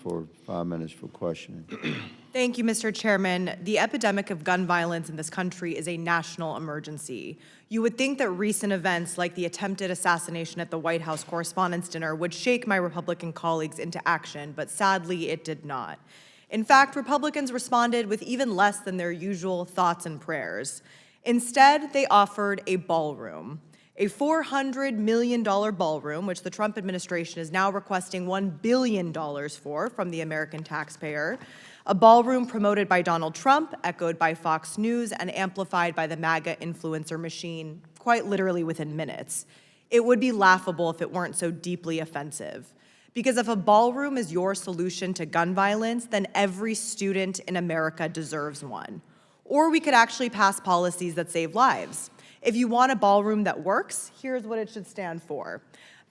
for 5 minutes for questioning. Thank you, Mr. Chairman. The epidemic of gun violence in this country is a national emergency. You would think that recent events like the attempted assassination at the White House Correspondents' Dinner would shake my Republican colleagues into action, but sadly it did not. In fact, Republicans responded with even less than their usual thoughts and prayers. Instead, they offered a ballroom. A $400 million ballroom, which the Trump administration is now requesting $1 billion for from the American taxpayer. A ballroom promoted by Donald Trump, echoed by Fox News, and amplified by the MAGA influencer machine, quite literally within minutes. It would be laughable if it weren't so deeply offensive. Because if a ballroom is your solution to gun violence, then every student in America deserves one. Or we could actually pass policies that save lives. If you want a ballroom that works, here's what it should stand for.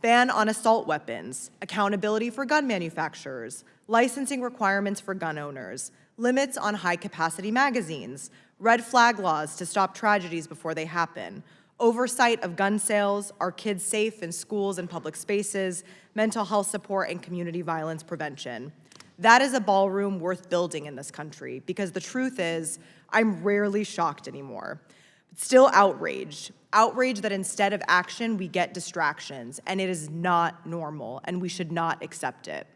Ban on assault weapons, accountability for gun manufacturers, licensing requirements for gun owners, limits on high-capacity magazines, red flag laws to stop tragedies before they happen, oversight of gun sales, are kids safe in schools and public spaces, mental health support, and community violence prevention. That is a ballroom worth building in this country, because the truth is, I'm rarely shocked anymore. Still outraged. Outraged that instead of action, we get distractions, and it is not normal, and we should not accept it.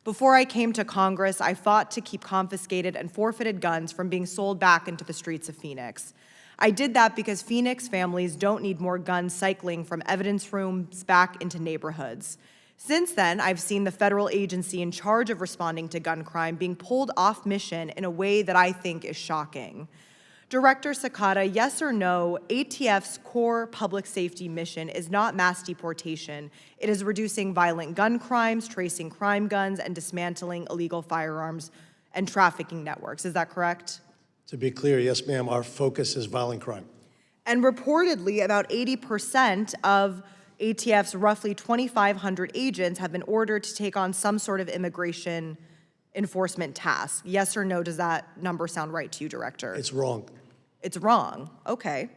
Before I came to Congress, I fought to keep confiscated and forfeited guns from being sold back into the streets of Phoenix. I did that because Phoenix families don't need more guns cycling from evidence rooms back into neighborhoods. Since then, I've seen the federal agency in charge of responding to gun crime being pulled off mission in a way that I think is shocking. Director Sakata, yes or no, ATF's core public safety mission is not mass deportation. It is reducing violent gun crimes, tracing crime guns, and dismantling illegal firearms and trafficking networks. Is that correct? To be clear, yes, ma'am, our focus is violent crime. And reportedly, about 80% of ATF's roughly 2,500 agents have been ordered to take on some sort of immigration enforcement task. Yes or no, does that number sound right to you, Director? It's wrong. It's wrong, okay.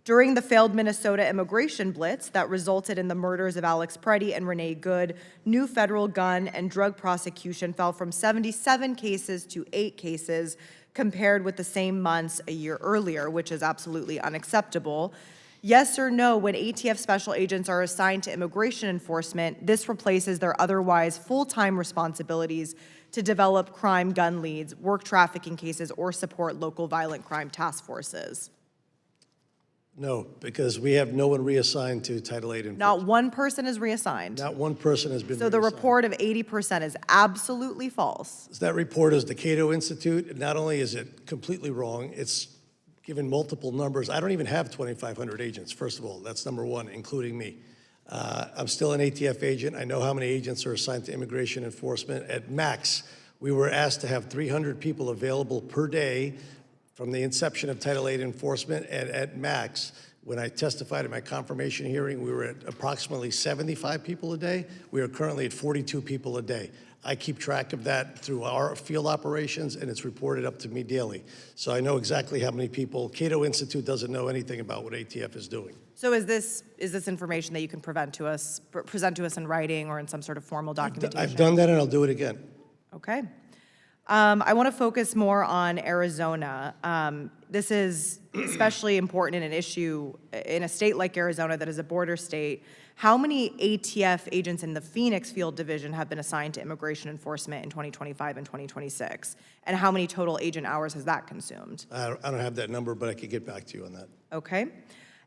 During the failed Minnesota immigration blitz that resulted in the murders of Alex Preddy and Renee Good, new federal gun and drug prosecution fell from 77 cases to 8 cases compared with the same months a year earlier, which is absolutely unacceptable. Yes or no, when ATF special agents are assigned to immigration enforcement, this replaces their otherwise full-time responsibilities to develop crime gun leads, work trafficking cases, or support local violent crime task forces? No, because we have no one reassigned to Title VIII enforcement. Not one person is reassigned. Not one person has been So the reassigned. report of 80% is absolutely false. That report is the Cato Institute, and not only is it completely wrong, it's given multiple numbers. I don't even have 2,500 agents, first of all. That's number one, including me. I'm still an ATF agent. I know how many agents are assigned to immigration enforcement. At max, we were asked to have 300 people available per day from the inception of Title VIII enforcement, and at max, when I testified at my confirmation hearing, we were at approximately 75 people a day. We are currently at 42 people a day. I keep track of that through our field operations, and it's reported up to me daily. So I know exactly how many people. Cato Institute doesn't know anything about what ATF is doing. So is this information that you can present to us in writing or in some sort of formal documentation? I've done that, and I'll do it again. Okay. I want to focus more on Arizona. This is especially important in an issue in a state like Arizona that is a border state. How many ATF agents in the Phoenix Field Division have been assigned to immigration enforcement in 2025 and 2026? And how many total agent hours has that consumed? I don't have that number, but I could get back to you on that. Okay.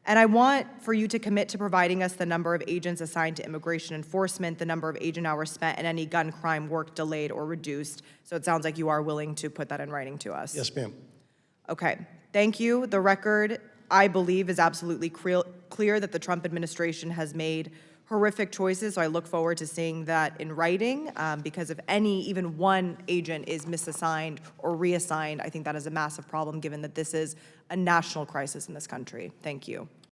And I want for you to commit to providing us the number of agents assigned to immigration enforcement, the number of agent hours spent, and any gun crime work delayed or reduced. So it sounds like you are willing to put that in writing to us. Yes, ma'am. Okay, thank you. The record, I believe, is absolutely clear that the Trump administration has made horrific choices, so I look forward to seeing that in writing, because if even one agent is misassigned or reassigned, I think that is a massive problem given that this is a national crisis in this country. Thank you.